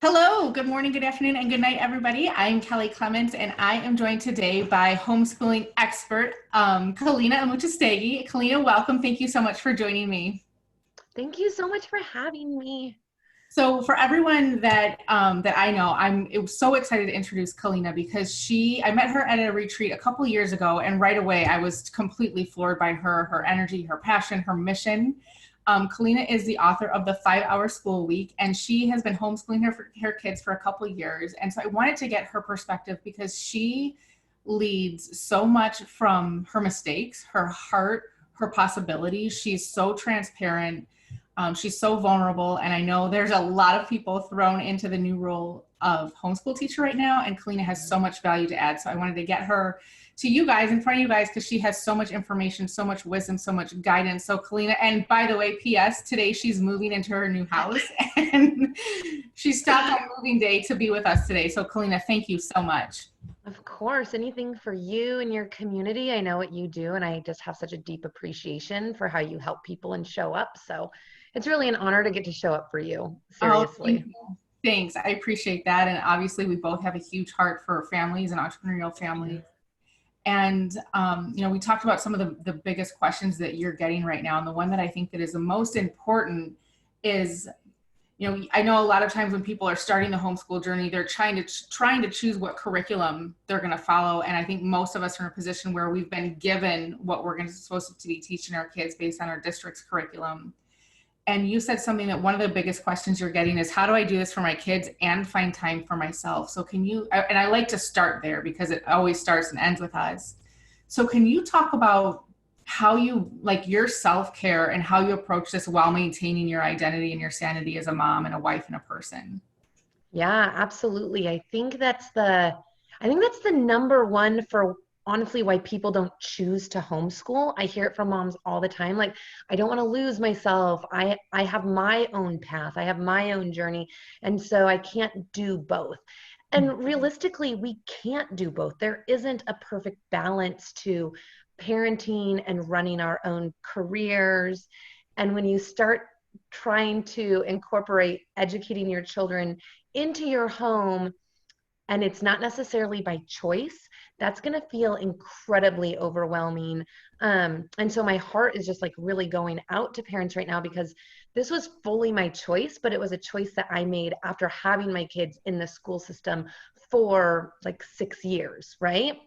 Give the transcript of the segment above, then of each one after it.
Hello, good morning, good afternoon, and good night, everybody. I'm Kelly Clements, and I am joined today by homeschooling expert Kaleena Amuchastegui. Kaleena, welcome. Thank you so much for joining me. Thank you so much for having me. So, for everyone that I know, I'm so excited to introduce Kaleena because I met her at a retreat a couple years ago, and right away I was completely floored by her energy, her passion, her mission. Kaleena is the author of the 5 Hour School Week, and she has been homeschooling her kids for a couple of years. And so I wanted to get her perspective because she leads so much from her mistakes, her heart, her possibilities. She's so transparent. She's so vulnerable. And I know there's a lot of people thrown into the new role of homeschool teacher right now, and Kaleena has so much value to add. So I wanted to get her to you guys, in front of you guys, because she has so much information, so much wisdom, so much guidance. So Kaleena, and by the way, PS, today she's moving into her new house and she stopped on moving day to be with us today. So Kaleena, thank you so much. Of course, anything for you and your community. I know what you do, and I just have such a deep appreciation for how you help people and show up. So it's really an honor to get to show up for you. Oh, Seriously. thanks. I appreciate that. And obviously we both have a huge heart for families and entrepreneurial families. And, we talked about some of the biggest questions that you're getting right now. And the one that I think that is the most important is, I know a lot of times when people are starting the homeschool journey, they're trying to choose what curriculum they're going to follow. And I think most of us are in a position where we've been given what we're supposed to be teaching our kids based on our district's curriculum. And you said something that one of the biggest questions you're getting is, how do I do this for my kids and find time for myself? So and I like to start there because it always starts and ends with us. So can you talk about how you, like, your self-care and how you approach this while maintaining your identity and your sanity as a mom and a wife and a person? Yeah, absolutely. I think that's the number one for honestly why people don't choose to homeschool. I hear it from moms all the time. Like, I don't want to lose myself. I have my own path. I have my own journey. And so I can't do both. And realistically, we can't do both. There isn't a perfect balance to parenting and running our own careers. And when you start trying to incorporate educating your children into your home, and it's not necessarily by choice, that's going to feel incredibly overwhelming. And so my heart is just like really going out to parents right now, because this was fully my choice, but it was a choice that I made after having my kids in the school system for like 6 years, right?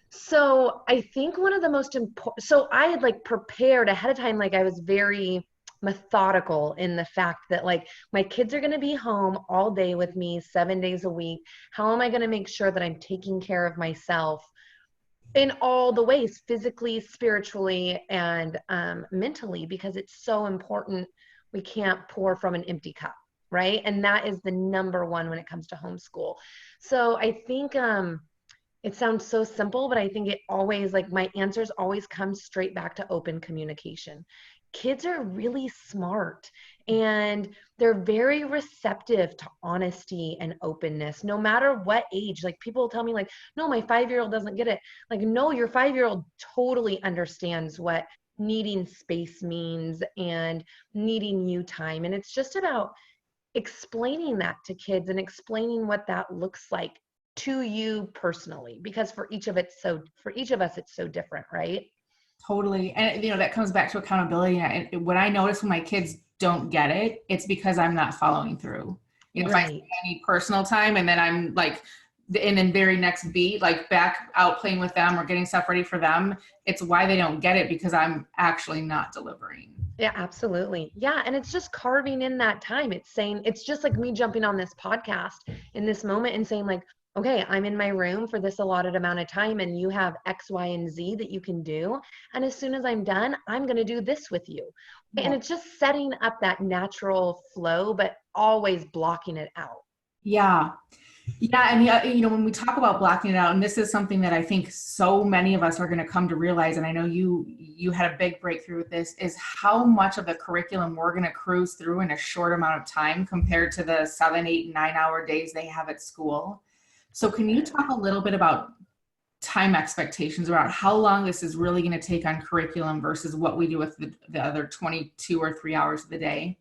So I think one of the most important, so I had like prepared ahead of time, like I was very methodical in the fact that like my kids are going to be home all day with me 7 days a week. How am I going to make sure that I'm taking care of myself in all the ways, physically, spiritually, and mentally, because it's so important. We can't pour from an empty cup, right? And that is the number one when it comes to homeschool. So I think it sounds so simple, but I think it always, like, my answers always come straight back to open communication. Kids are really smart and they're very receptive to honesty and openness, no matter what age. Like, people tell me, like, no, my 5-year-old doesn't get it. Like, no, your 5-year-old totally understands what needing space means and needing you time. And it's just about explaining that to kids and explaining what that looks like to you personally, because for each of us it's so different, right? Totally. And that comes back to accountability. And when I notice when my kids don't get it, it's because I'm not following through. If I Right. need personal time and then I'm like, and then very next beat, like back out playing with them or getting stuff ready for them, it's why they don't get it, because I'm actually not delivering. Yeah, absolutely. Yeah, and it's just carving in that time. It's saying, it's just like me jumping on this podcast in this moment and saying, like, okay, I'm in my room for this allotted amount of time and you have X, Y, and Z that you can do. And as soon as I'm done, I'm going to do this with you. And Yeah. it's just setting up that natural flow, but always blocking it out. Yeah. Yeah, and when we talk about blocking it out, and this is something that I think so many of us are going to come to realize, and I know you had a big breakthrough with this, is how much of the curriculum we're going to cruise through in a short amount of time compared to the 7, 8, 9 hour days they have at school. So can you talk a little bit about time expectations, about how long this is really going to take on curriculum versus what we do with the other 22 or 3 hours of the day?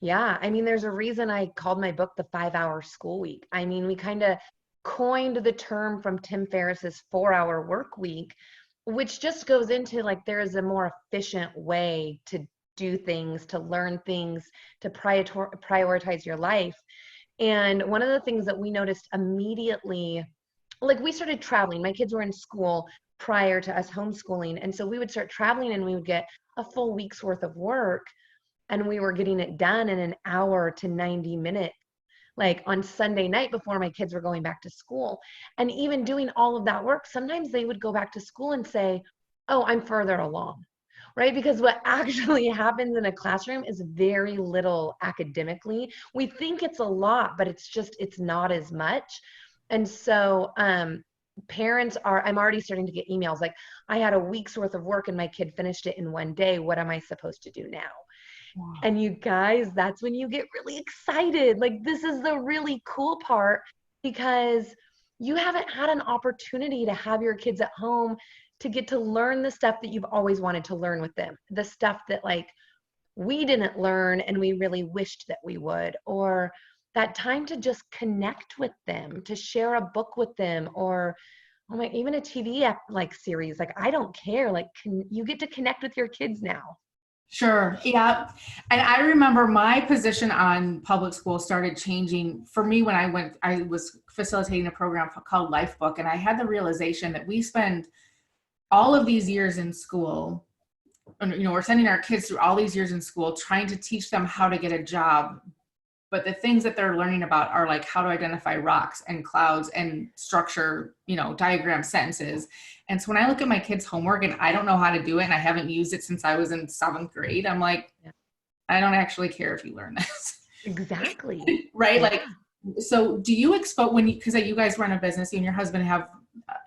Yeah, I mean, there's a reason I called my book The 5 Hour School Week. I mean, we kind of coined the term from Tim Ferriss's 4 Hour Work Week, which just goes into like there is a more efficient way to do things, to learn things, to prioritize your life. And one of the things that we noticed immediately, like we started traveling, my kids were in school prior to us homeschooling. And so we would start traveling and we would get a full week's worth of work, and we were getting it done in an hour to 90 minutes, like on Sunday night before my kids were going back to school. And even doing all of that work, sometimes they would go back to school and say, oh, I'm further along, right? Because what actually happens in a classroom is very little academically. We think it's a lot, but it's not as much. And so, parents are, I'm already starting to get emails like, I had a week's worth of work and my kid finished it in one day. What am I supposed to do now? Wow. And you guys, that's when you get really excited. Like, this is the really cool part, because you haven't had an opportunity to have your kids at home to get to learn the stuff that you've always wanted to learn with them, the stuff that like we didn't learn and we really wished that we would, or that time to just connect with them, to share a book with them, or oh my, even a TV like series. Like, I don't care. Like, you get to connect with your kids now. Sure. Yeah. And I remember my position on public school started changing for me when I was facilitating a program called Lifebook. And I had the realization that we spend all of these years in school, and, we're sending our kids through all these years in school, trying to teach them how to get a job. But the things that they're learning about are like how to identify rocks and clouds and structure, diagram sentences. And so when I look at my kids' homework and I don't know how to do it and I haven't used it since I was in seventh grade, I'm like, Yeah. I don't actually care if you learn this. Exactly. Right? Yeah. Like, so do you expose because you guys run a business, you and your husband have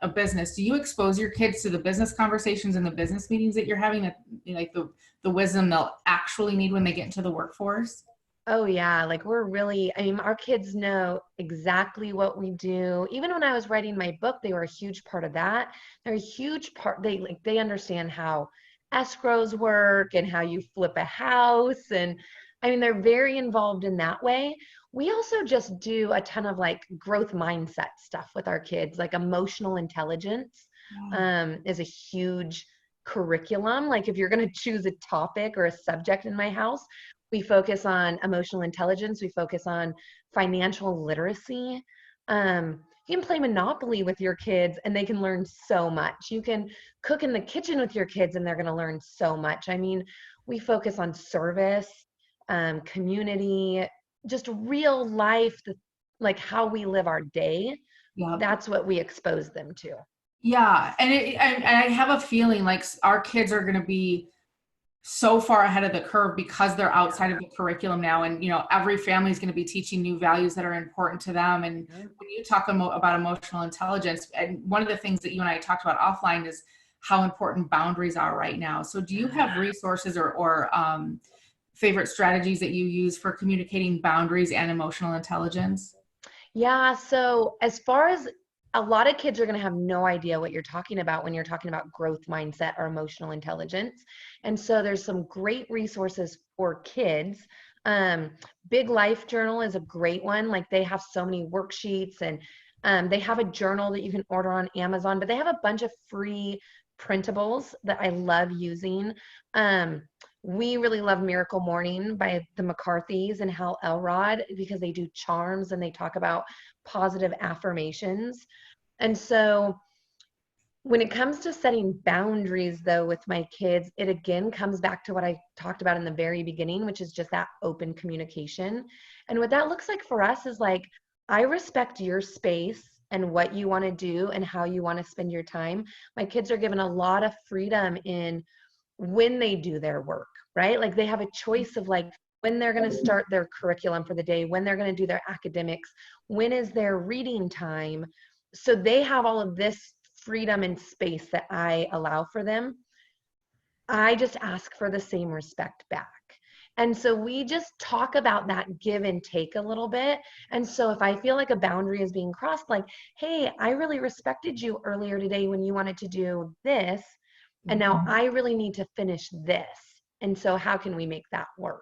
a business, do you expose your kids to the business conversations and the business meetings that you're having, that, like the wisdom they'll actually need when they get into the workforce? Oh yeah, like we're really, I mean, our kids know exactly what we do. Even when I was writing my book, they were a huge part of that. They're a huge part. They understand how escrows work and how you flip a house. And I mean, they're very involved in that way. We also just do a ton of like growth mindset stuff with our kids, like emotional intelligence, Yeah. is a huge curriculum. Like if you're going to choose a topic or a subject in my house, we focus on emotional intelligence. We focus on financial literacy. You can play Monopoly with your kids and they can learn so much. You can cook in the kitchen with your kids and they're going to learn so much. I mean, we focus on service, community, just real life, like how we live our day. Yeah. That's what we expose them to. Yeah. And I have a feeling like our kids are going to be so far ahead of the curve because they're outside of the curriculum now. And, every family is going to be teaching new values that are important to them. And Yeah. when you talk about emotional intelligence, and one of the things that you and I talked about offline is how important boundaries are right now. So do you have resources or favorite strategies that you use for communicating boundaries and emotional intelligence? Yeah, so as far as a lot of kids are going to have no idea what you're talking about when you're talking about growth mindset or emotional intelligence. And so there's some great resources for kids. Um, Big Life Journal is a great one. Like they have so many worksheets, and they have a journal that you can order on Amazon, but they have a bunch of free printables that I love using. Um, we really love Miracle Morning by the McCarthys and Hal Elrod, because they do charms and they talk about positive affirmations. And so when it comes to setting boundaries, though, with my kids, it again comes back to what I talked about in the very beginning, which is just that open communication. And what that looks like for us is like, I respect your space and what you want to do and how you want to spend your time. My kids are given a lot of freedom in when they do their work, right? Like they have a choice of like when they're going to start their curriculum for the day, when they're going to do their academics, when is their reading time. So they have all of this freedom and space that I allow for them. I just ask for the same respect back. And so we just talk about that give and take a little bit. And so if I feel like a boundary is being crossed, like, hey, I really respected you earlier today when you wanted to do this, and now I really need to finish this. And so how can we make that work?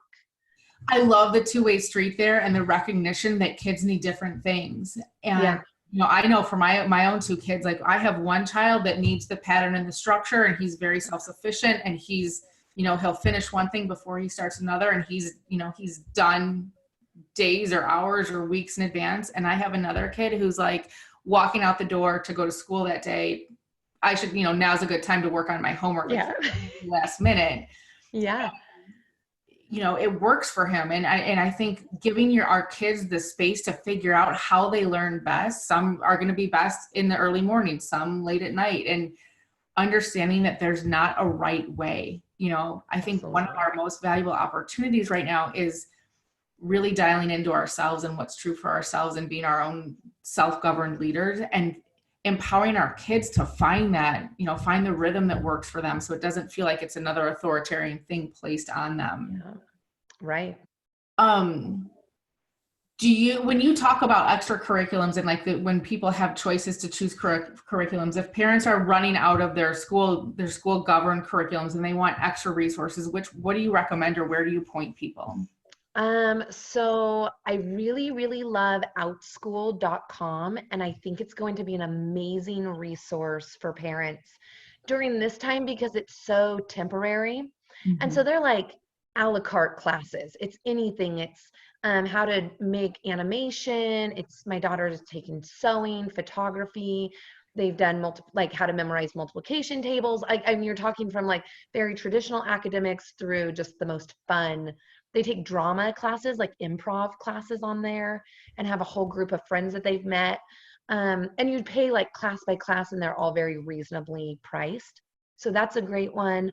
I love the two-way street there and the recognition that kids need different things. And, Yeah. I know for my own two kids, like I have one child that needs the pattern and the structure, and he's very self-sufficient, and he'll finish one thing before he starts another, and he's done days or hours or weeks in advance. And I have another kid who's like walking out the door to go to school that day. I should, now's a good time to work on my homework, like Yeah. last minute. Yeah. It works for him. And I think giving our kids the space to figure out how they learn best. Some are going to be best in the early morning, some late at night, and understanding that there's not a right way. I think one of Absolutely. our most valuable opportunities right now is really dialing into ourselves and what's true for ourselves, and being our own self-governed leaders, and empowering our kids to find find the rhythm that works for them, so it doesn't feel like it's another authoritarian thing placed on them. Yeah. Right. um when you talk about extracurriculums, and like when people have choices to choose curriculums, if parents are running out of their school governed curriculums and they want extra resources, what do you recommend, or where do you point people? So I really, really love outschool.com, and I think it's going to be an amazing resource for parents during this time because it's so temporary. And so Mhm. they're like a la carte classes. It's anything. It's how to make animation. It's my daughter's taking sewing, photography. They've done like how to memorize multiplication tables. I mean, you're talking from like very traditional academics through just the most fun. They take drama classes, like improv classes on there, and have a whole group of friends that they've met. And you'd pay like class by class, and they're all very reasonably priced. So that's a great one.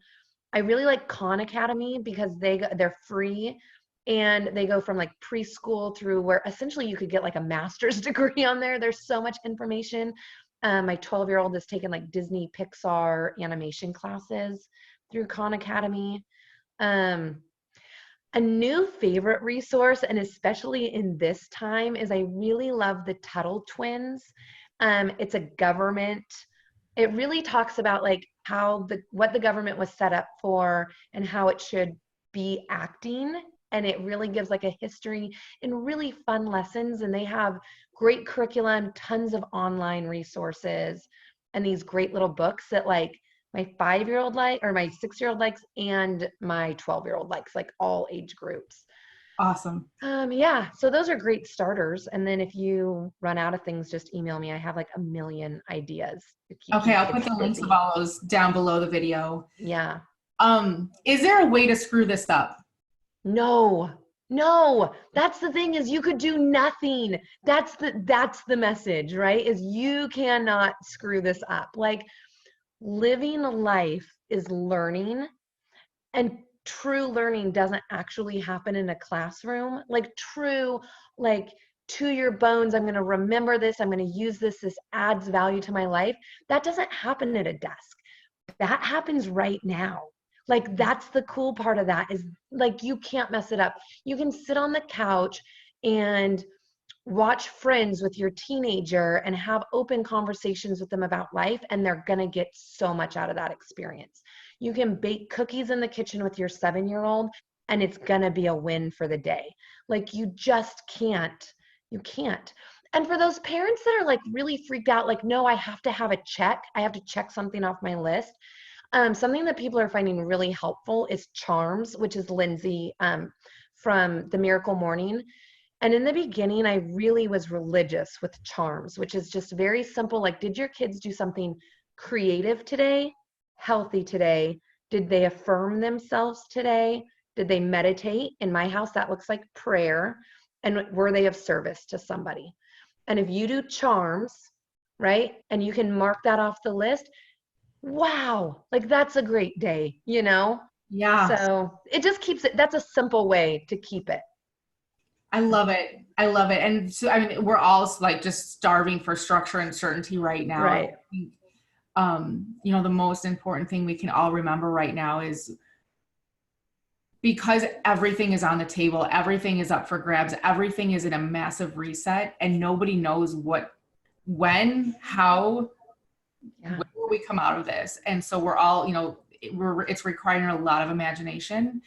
I really like Khan Academy because they're free, and they go from like preschool through where essentially you could get like a master's degree on there. There's so much information. My 12-year-old has taken like Disney Pixar animation classes through Khan Academy. Um, a new favorite resource, and especially in this time, is I really love the Tuttle Twins. It's a government. It really talks about like how what the government was set up for and how it should be acting. And it really gives like a history and really fun lessons. And they have great curriculum, tons of online resources, and these great little books that like my 5-year-old or my 6-year-old likes, and my 12-year-old likes, like all age groups. Awesome. Yeah, so those are great starters. And then if you run out of things, just email me. I have like a million ideas to Okay, keep I'll kids put the links of busy. all those down below the video. Yeah. Is there a way to screw this up? No, no, that's the thing, is you could do nothing. That's the message, right? Is you cannot screw this up. Like living life is learning, and true learning doesn't actually happen in a classroom. Like true, like to your bones, I'm going to remember this, I'm going to use this adds value to my life. That doesn't happen at a desk. That happens right now. Like that's the cool part of that, is like you can't mess it up. You can sit on the couch and watch Friends with your teenager and have open conversations with them about life, and they're going to get so much out of that experience. You can bake cookies in the kitchen with your 7-year-old, and it's going to be a win for the day. Like you just can't. You can't. And for those parents that are like really freaked out, like, no, I have to have a check, I have to check something off my list. Something that people are finding really helpful is Charms, which is Lindsay from the Miracle Morning. And in the beginning, I really was religious with Charms, which is just very simple. Like, did your kids do something creative today, healthy today? Did they affirm themselves today? Did they meditate? In my house, that looks like prayer. And were they of service to somebody? And if you do Charms, right, and you can mark that off the list, wow, like that's a great day, you know? Yeah, So it just keeps it, that's a simple way to keep it. I love it. I love it. And so, I mean, we're all like just starving for structure and certainty right now. And Right. I think, the most important thing we can all remember right now is, because everything is on the table, everything is up for grabs, everything is in a massive reset, and nobody knows when, how, Yeah. where we come out of this. And so we're all, it's requiring a lot of imagination.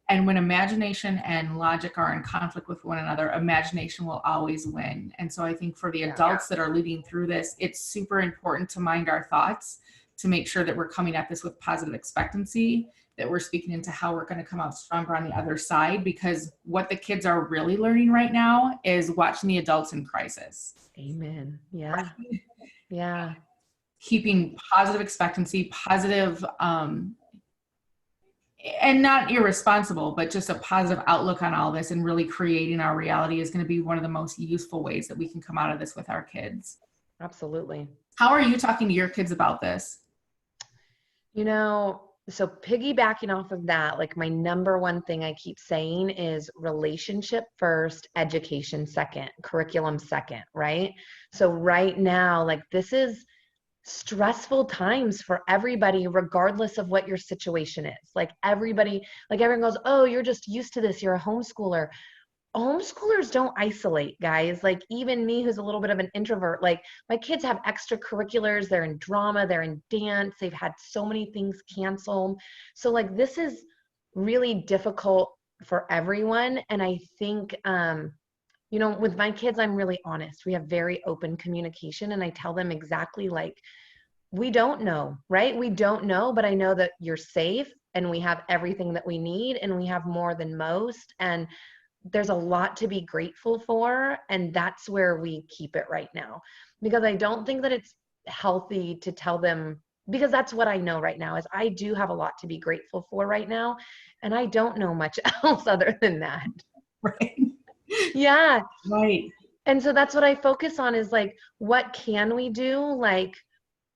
And when imagination and logic are in conflict with one another, imagination will always win. And so I think for the adults that are leading through this, it's super important to mind our thoughts, to make sure that we're coming at this with positive expectancy, that we're speaking into how we're going to come out stronger on the other side, because what the kids are really learning right now is watching the adults in crisis. Amen. Yeah. Yeah. Keeping positive expectancy, positive, and not irresponsible, but just a positive outlook on all this and really creating our reality is going to be one of the most useful ways that we can come out of this with our kids. Absolutely. How are you talking to your kids about this? You know, so piggybacking off of that, like my number one thing I keep saying is relationship first, education second, curriculum second, right? So right now, like this is stressful times for everybody, regardless of what your situation is. Like everybody, like everyone goes, oh, you're just used to this. You're a homeschooler. Homeschoolers don't isolate, guys. Like even me, who's a little bit of an introvert, like my kids have extracurriculars. They're in drama, they're in dance. They've had so many things canceled. So like this is really difficult for everyone. And I think, with my kids, I'm really honest. We have very open communication, and I tell them exactly like, we don't know, right? We don't know, but I know that you're safe and we have everything that we need and we have more than most. And there's a lot to be grateful for. And that's where we keep it right now, because I don't think that it's healthy to tell them, because that's what I know right now is I do have a lot to be grateful for right now. And I don't know much else other than that. Right. Yeah. Right. And so that's what I focus on is like, what can we do? Like,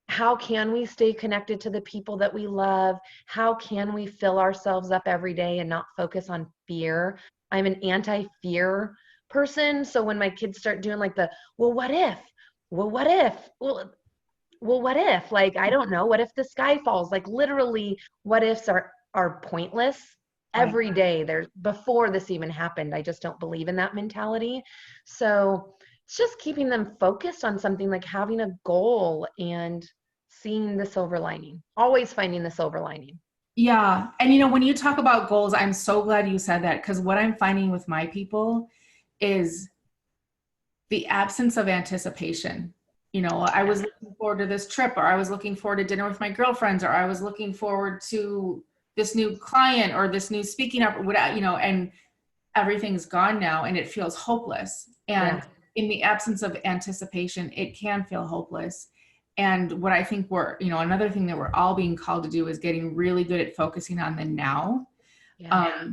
how can we stay connected to the people that we love? How can we fill ourselves up every day and not focus on fear? I'm an anti-fear person. So when my kids start doing like well, what if? Well, what if? Well, what if? Like, I don't know. What if the sky falls? Like literally, what ifs are pointless. Right. Every day there's before this even happened. I just don't believe in that mentality. So it's just keeping them focused on something, like having a goal and seeing the silver lining, always finding the silver lining. Yeah. And when you talk about goals, I'm so glad you said that, because what I'm finding with my people is the absence of anticipation. I was looking forward to this trip, or I was looking forward to dinner with my girlfriends, or I was looking forward to this new client or this new speaking up, or whatever, and everything's gone now and it feels hopeless. And in the absence of anticipation, it can feel hopeless. And what I think another thing that we're all being called to do is getting really good at focusing on the now.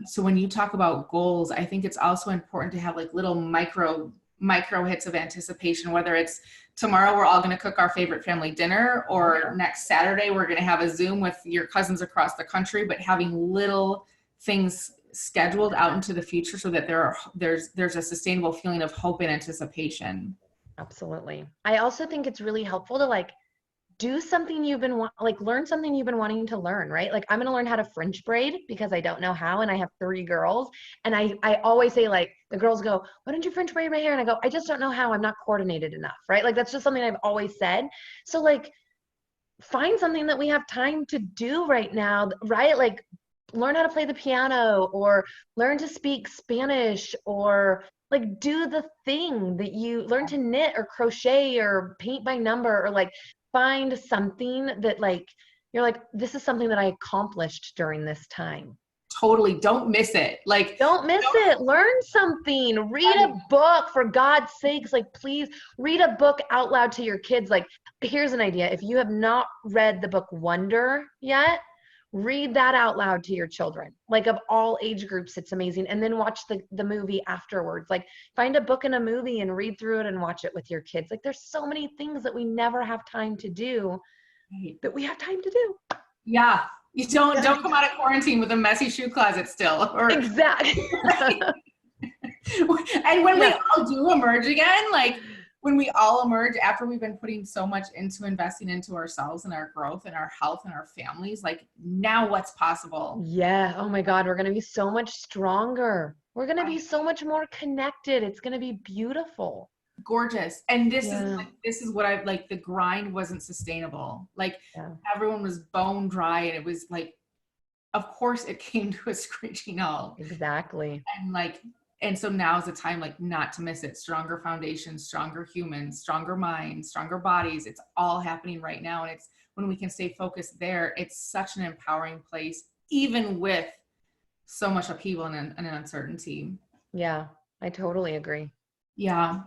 So when you talk about goals, I think it's also important to have like little micro hits of anticipation, whether it's tomorrow we're all going to cook our favorite family dinner, or next Saturday we're going to have a Zoom with your cousins across the country, but having little things scheduled out into the future so that there's a sustainable feeling of hope and anticipation. Absolutely. I also think it's really helpful to like do something learn something you've been wanting to learn, right? Like I'm going to learn how to French braid because I don't know how, and I have 3 girls. And I always say, like, the girls go, why don't you French braid my hair? And I go, I just don't know how. I'm not coordinated enough, right? Like that's just something I've always said. So like find something that we have time to do right now, right? Like learn how to play the piano, or learn to speak Spanish, or like do the thing that you learn to knit or crochet or paint by number, or like find something that like you're like, this is something that I accomplished during this time. Totally. Don't miss it. Like, don't miss it. Learn something. Read a book, for God's sakes. Like, please read a book out loud to your kids. Like, here's an idea. If you have not read the book Wonder yet, read that out loud to your children, like of all age groups. It's amazing. And then watch the movie afterwards. Like find a book and a movie and read through it and watch it with your kids. Like there's so many things that we never have time to do that we have time to do. Yeah. You don't come out of quarantine with a messy shoe closet still. Exactly. And when we all do emerge again, like when we all emerge after we've been putting so much into investing into ourselves and our growth and our health and our families, like now what's possible? Yeah. Oh my God. We're going to be so much stronger. We're going to be so much more connected. It's going to be beautiful. Gorgeous. And this is what I've like, the grind wasn't sustainable. Like everyone was bone dry, and it was like of course it came to a screeching halt. Exactly. And like, and so now is the time, like, not to miss it. Stronger foundations, stronger humans, stronger minds, stronger bodies. It's all happening right now. And it's when we can stay focused there, it's such an empowering place, even with so much upheaval and uncertainty. Yeah, I totally agree. Yeah.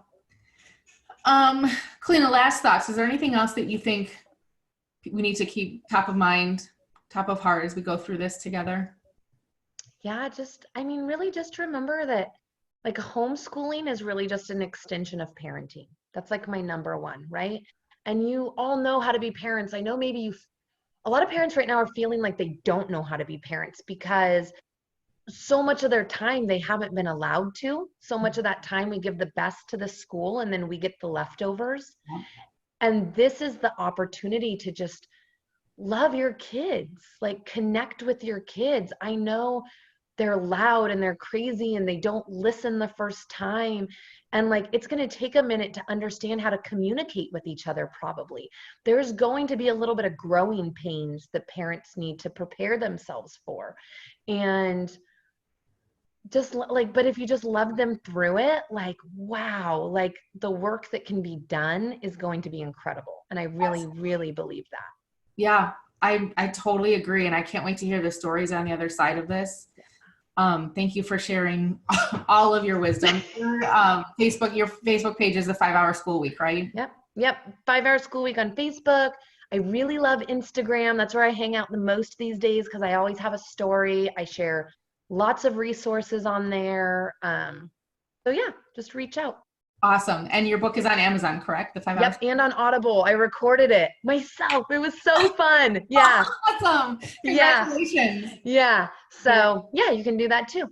Kaleena, last thoughts. Is there anything else that you think we need to keep top of mind, top of heart as we go through this together? Yeah, just, I mean, really just remember that like homeschooling is really just an extension of parenting. That's like my number one, right? And you all know how to be parents. I know maybe a lot of parents right now are feeling like they don't know how to be parents because so much of their time they haven't been allowed to. So much of that time we give the best to the school and then we get the leftovers. And this is the opportunity to just love your kids, like connect with your kids. I know they're loud and they're crazy and they don't listen the first time. And like, it's going to take a minute to understand how to communicate with each other, probably. There's going to be a little bit of growing pains that parents need to prepare themselves for. And just like, but if you just love them through it, like, wow, like the work that can be done is going to be incredible. And I really, really believe that. Yeah, I totally agree. And I can't wait to hear the stories on the other side of this. Thank you for sharing all of your wisdom. Your Facebook page is the 5-Hour School Week, right? Yep. 5-Hour School Week on Facebook. I really love Instagram. That's where I hang out the most these days because I always have a story. I share lots of resources on there. So yeah, just reach out. Awesome. And your book is on Amazon, correct? The 5 Hours. Yep, and on Audible. I recorded it myself. It was so fun. Yeah. Awesome. Yeah. Congratulations. Yeah. So yeah, you can do that too.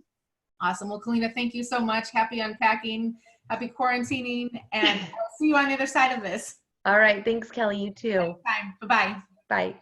Awesome. Well, Kaleena, thank you so much. Happy unpacking, happy quarantining, and I'll see you on the other side of this. All right. Thanks, Kelly. You too. Bye. Bye-bye. Bye.